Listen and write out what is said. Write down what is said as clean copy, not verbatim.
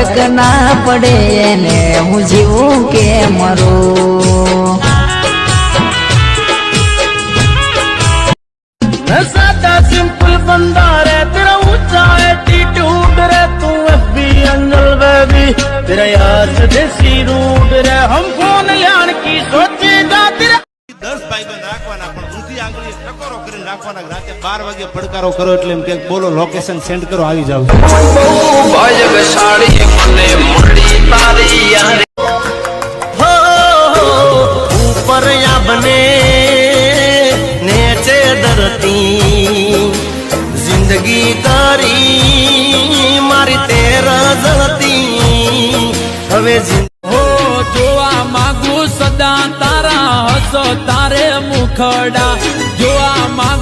ફરક ના પડે એને હું જીવું કે મરું सादा सिंपल बंदा रे तेरा ऊंचा एटीट्यूड रे तू एफबी अंजल बेबी तेरा यार देसी रूट रे हम फोन यान की सोचेगा तेरा 10 ભાઈબંધ રાખવાના પણ ઊંધી આંગળી ટકોરો કરીને રાખવાના રાતે 12 વાગે પડકારો કરો એટલે એમ કે બોલો લોકેશન સેન્ડ કરો આવી જાવ ભાજગશાળી મને મળી તારી યાર હો ऊपर या बने नीचे धरती जिंदगी तारी मारी तेरा जलती હવે હો જોવા માંગુ સદા તારા હસો તારે મુખડા જોવા માંગુ